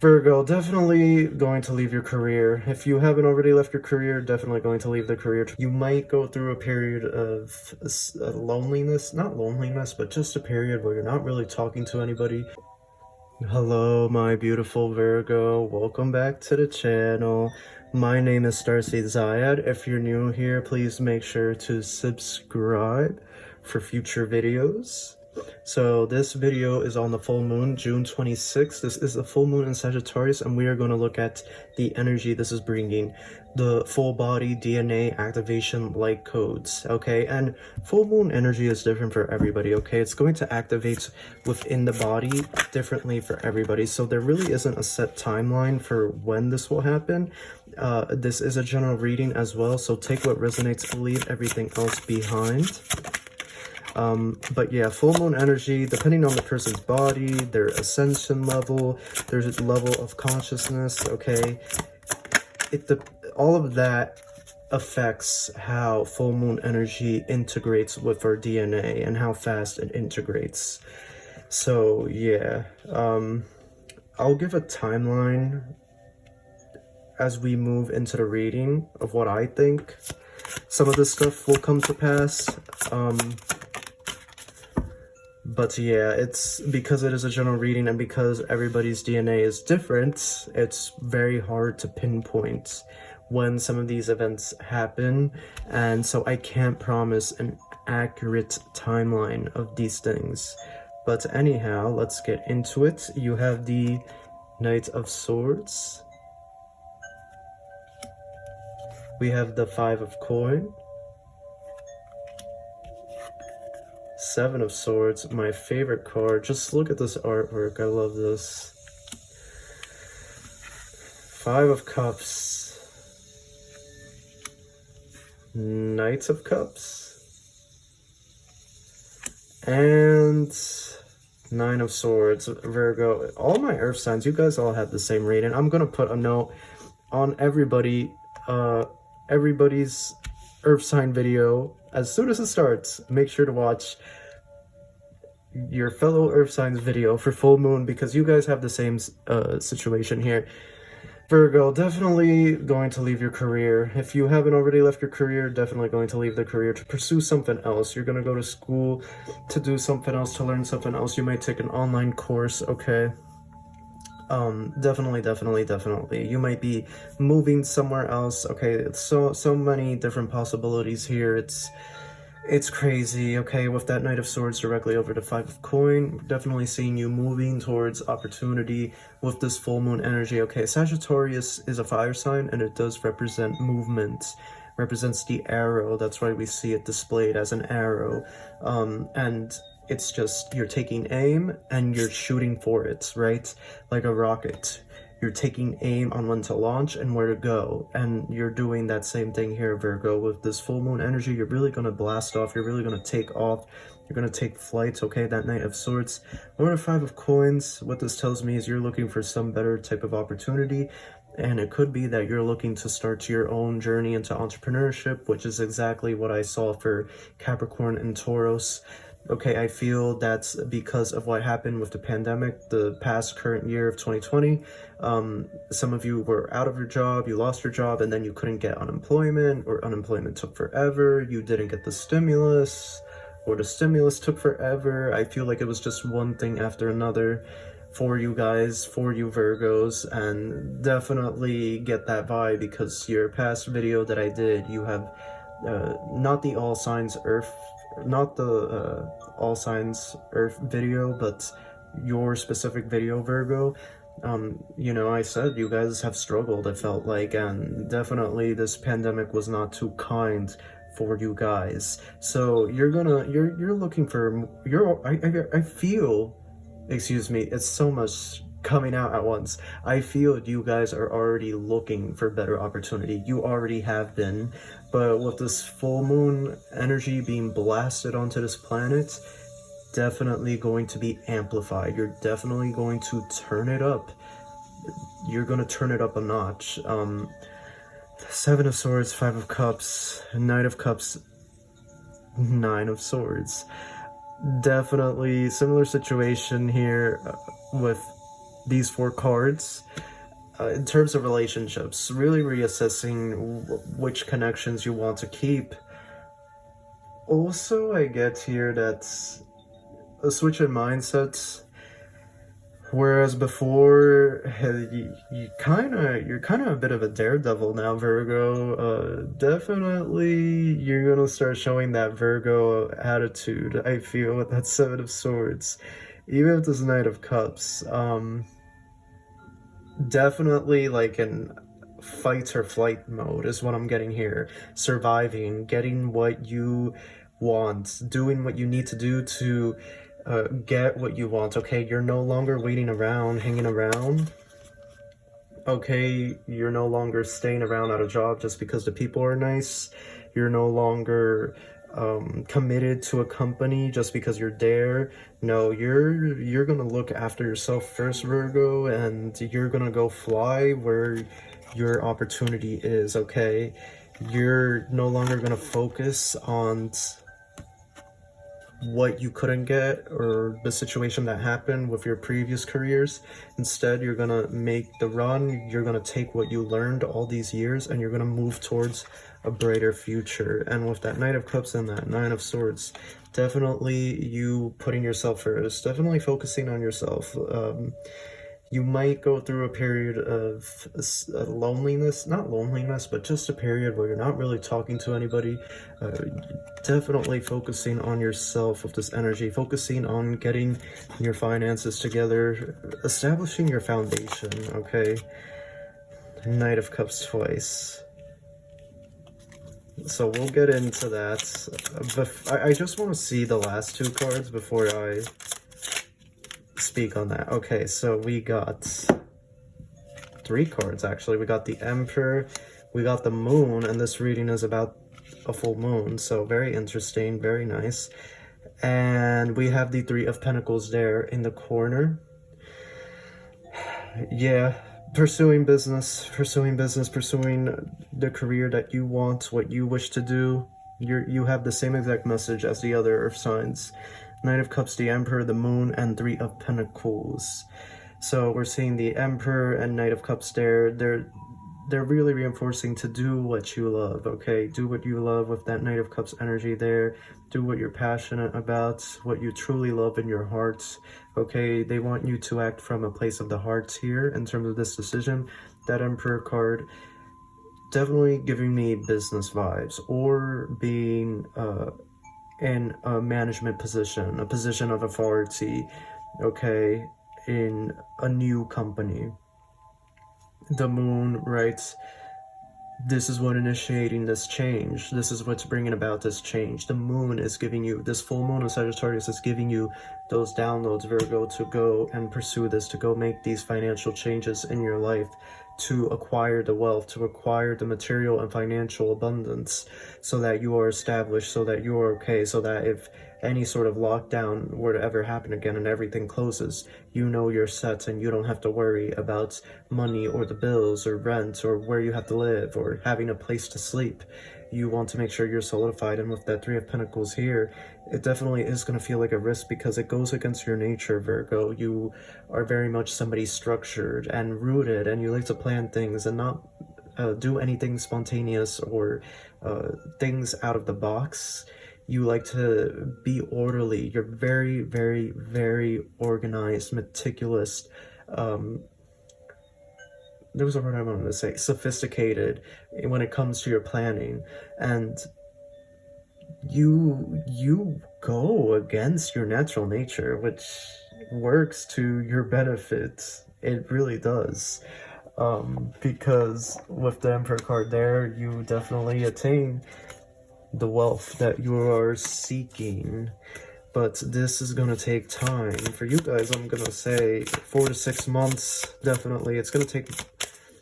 Virgo, definitely going to leave your career. If you haven't already left your career, definitely going to leave the career. You might go through a period of loneliness, not loneliness, but just a period where you're not really talking to anybody. Hello, my beautiful Virgo. Welcome back to the channel. My name is Starseed Zayad. If you're new here, please make sure to subscribe for future videos. So this video is on the full moon, June 26th. This is the full moon in Sagittarius, and we are going to look at the energy this is bringing, the full body DNA activation light codes, okay? And full moon energy is different for everybody, okay? It's going to activate within the body differently for everybody. So there really isn't a set timeline for when this will happen. This is a general reading as well, so take what resonates, leave everything else behind. But yeah, full moon energy, depending on the person's body, their ascension level, their level of consciousness, okay? All of that affects how full moon energy integrates with our DNA and how fast it integrates. So yeah, I'll give a timeline as we move into the reading of what I think some of this stuff will come to pass. But yeah, it's because it is a general reading and because everybody's DNA is different, it's very hard to pinpoint when some of these events happen. And so I can't promise an accurate timeline of these things. But anyhow, let's get into it. You have the Knight of Swords. We have the Five of Coin. Seven of Swords, my favorite card. Just look at this artwork. I love this. Five of Cups. Knight of Cups. And Nine of Swords. Virgo. All my earth signs, you guys all have the same rating. I'm going to put a note on everybody's earth sign video. As soon as it starts, make sure to watch your fellow earth signs video for full moon because you guys have the same situation here. Virgo, definitely going to leave your career. If you haven't already left your career, definitely going to leave the career to pursue something else. You're going to go to school to do something else, to learn something else. You might take an online course, okay? Definitely. You might be moving somewhere else. Okay, it's so many different possibilities here. It's crazy, okay? With that Knight of Swords directly over the Five of Coin, definitely seeing you moving towards opportunity with this full moon energy. Okay, Sagittarius is a fire sign and it does represent movement, represents the arrow. That's why we see it displayed as an arrow. And it's just, you're taking aim and you're shooting for it, right? Like a rocket. You're taking aim on when to launch and where to go. And you're doing that same thing here, Virgo. With this full moon energy, you're really going to blast off. You're really going to take off. You're going to take flight, okay? That Knight of Swords. Lord of Five of Coins, what this tells me is you're looking for some better type of opportunity. And it could be that you're looking to start your own journey into entrepreneurship, which is exactly what I saw for Capricorn and Taurus. Okay, I feel that's because of what happened with the pandemic, the past current year of 2020. Some of you were out of your job, you lost your job, and then you couldn't get unemployment, or unemployment took forever. You didn't get the stimulus, or the stimulus took forever. I feel like it was just one thing after another for you guys, for you Virgos, and definitely get that vibe because your past video that I did, you have not the all signs earth, not the all signs earth video, but your specific video, Virgo. You know, I said you guys have struggled, I felt like, and definitely this pandemic was not too kind for you guys. So you're looking for I feel, excuse me, it's so much coming out at once. I feel you guys are already looking for better opportunity. You already have been, but with this full moon energy being blasted onto this planet, definitely going to be amplified. You're definitely going to turn it up. You're going to turn it up a notch. Seven of Swords, Five of Cups, Knight of Cups, Nine of Swords. Definitely similar situation here with these 4 cards. In terms of relationships, really reassessing which connections you want to keep. Also, I get here that a switch in mindsets. Whereas before, you're kind of a bit of a daredevil now, Virgo. Definitely, you're gonna start showing that Virgo attitude. I feel with that Seven of Swords, even with this Knight of Cups. Definitely like in fight or flight mode is what I'm getting here. Surviving, getting what you want, doing what you need to do to get what you want. Okay, you're no longer waiting around, hanging around. Okay, you're no longer staying around at a job just because the people are nice. You're no longer committed to a company just because you're there. No, you're gonna look after yourself first, Virgo, and you're gonna go fly where your opportunity is. Okay, you're no longer gonna focus on what you couldn't get or the situation that happened with your previous careers. Instead, you're gonna make the run. You're gonna take what you learned all these years and you're gonna move towards a brighter future. And with that Knight of Cups and that Nine of Swords, definitely you putting yourself first, definitely focusing on yourself. You might go through a period of loneliness, not loneliness, but just a period where you're not really talking to anybody. Definitely focusing on yourself with this energy, focusing on getting your finances together, establishing your foundation, okay? Knight of Cups twice. So we'll get into that. I just want to see the last 2 cards before I speak on that. Okay, so we got 3 cards actually. We got the Emperor, we got the Moon, and this reading is about a full moon, so very interesting, very nice. And we have the 3 of Pentacles there in the corner. Yeah, pursuing business, pursuing the career that you want, what you wish to do. You have the same exact message as the other Earth signs. Knight of Cups, the Emperor, the Moon, and 3 of Pentacles. So we're seeing the Emperor and Knight of Cups there. They're really reinforcing to do what you love, okay? Do what you love with that Knight of Cups energy there. Do what you're passionate about, what you truly love in your heart, okay? They want you to act from a place of the heart here in terms of this decision. That Emperor card definitely giving me business vibes, or being in a management position, a position of authority, okay, in a new company. The Moon, right? This is what initiating this change. This is what's bringing about this change. The Moon is giving you, this full moon of Sagittarius is giving you those downloads, Virgo, to go and pursue this, to go make these financial changes in your life, to acquire the wealth, to acquire the material and financial abundance, so that you are established, so that you are okay, so that if any sort of lockdown were to ever happen again and everything closes, you know you're set and you don't have to worry about money or the bills or rent or where you have to live or having a place to sleep. You want to make sure you're solidified, and with that 3 of Pentacles here, it definitely is going to feel like a risk because it goes against your nature, Virgo. You are very much somebody structured and rooted, and you like to plan things and not do anything spontaneous or things out of the box. You like to be orderly. You're very, very, very organized, meticulous. There was a word I wanted to say, sophisticated when it comes to your planning. And you go against your natural nature, which works to your benefit. It really does. Because with the Emperor card there, you definitely attain the wealth that you are seeking, but this is gonna take time for you guys. I'm gonna say 4 to 6 months. Definitely, it's gonna take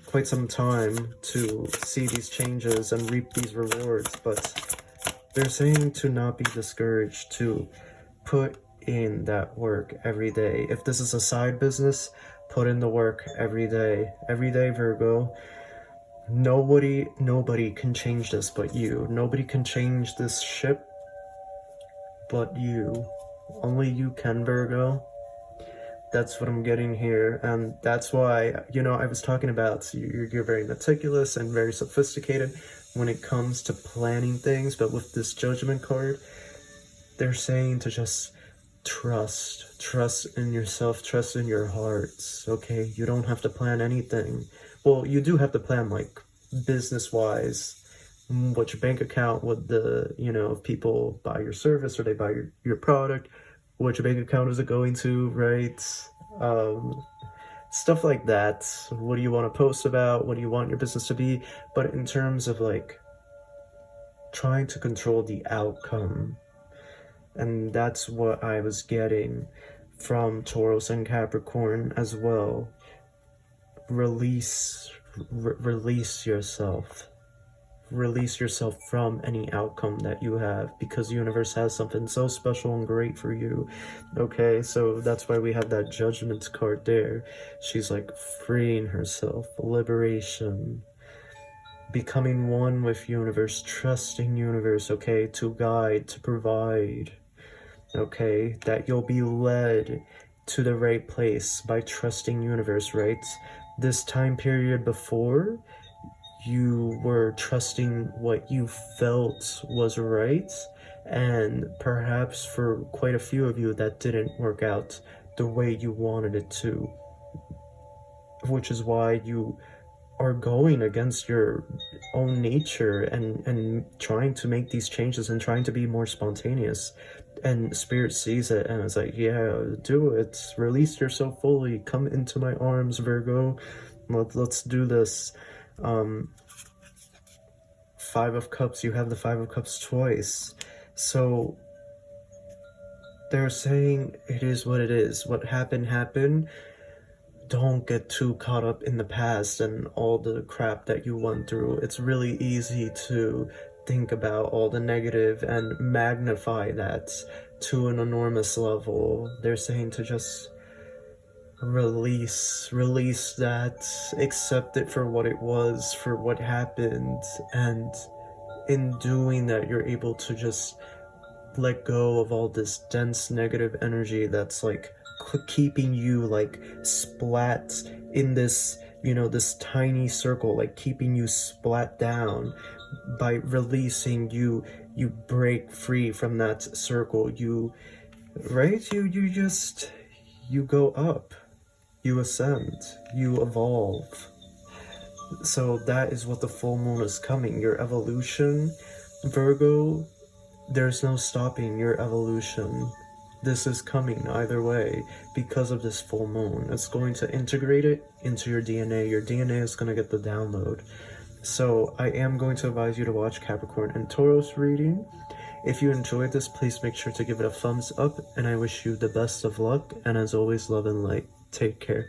quite some time to see these changes and reap these rewards, but they're saying to not be discouraged, to put in that work every day. If this is a side business, put in the work every day, Virgo. Nobody can change this but you. Nobody can change this ship but you. Only you can, Virgo. That's what I'm getting here, and that's why, you know, I was talking about you're very meticulous and very sophisticated when it comes to planning things, but with this Judgment card, they're saying to just trust in yourself, trust in your hearts, okay? You don't have to plan anything. Well, you do have to plan, like, business-wise, what your bank account, what the, you know, if people buy your service or they buy your product, what your bank account is it going to, right? Um, Stuff like that. What do you want to post about? What do you want your business to be? But in terms of, like, trying to control the outcome, and that's what I was getting from Taurus and Capricorn as well. Release yourself. Release yourself from any outcome that you have, because the universe has something so special and great for you. Okay, so that's why we have that Judgment card there. She's like freeing herself, liberation, becoming one with universe, trusting universe, okay, to guide, to provide, okay, that you'll be led to the right place by trusting universe, right? This time period before, you were trusting what you felt was right, and perhaps for quite a few of you that didn't work out the way you wanted it to, which is why you are going against your own nature and trying to make these changes and trying to be more spontaneous. And Spirit sees it and is like, yeah, do it, release yourself fully, come into my arms, Virgo, let's do this. Five of Cups, you have the Five of Cups twice. So they're saying it is what it is. What happened. Don't get too caught up in the past and all the crap that you went through. It's really easy to think about all the negative and magnify that to an enormous level. They're saying to just release that, accept it for what it was, for what happened, and in doing that you're able to just let go of all this dense negative energy that's like keeping you like splat in this, you know, this tiny circle, like keeping you splat down. By releasing, you break free from that circle, you go up, you ascend, you evolve. So that is what the full moon is coming. Your evolution, Virgo, there's no stopping your evolution. This is coming either way because of this full moon. It's going to integrate it into your DNA. Your DNA is going to get the download. So I am going to advise you to watch Capricorn and Taurus reading. If you enjoyed this, please make sure to give it a thumbs up, and I wish you the best of luck, and as always, love and light. Take care.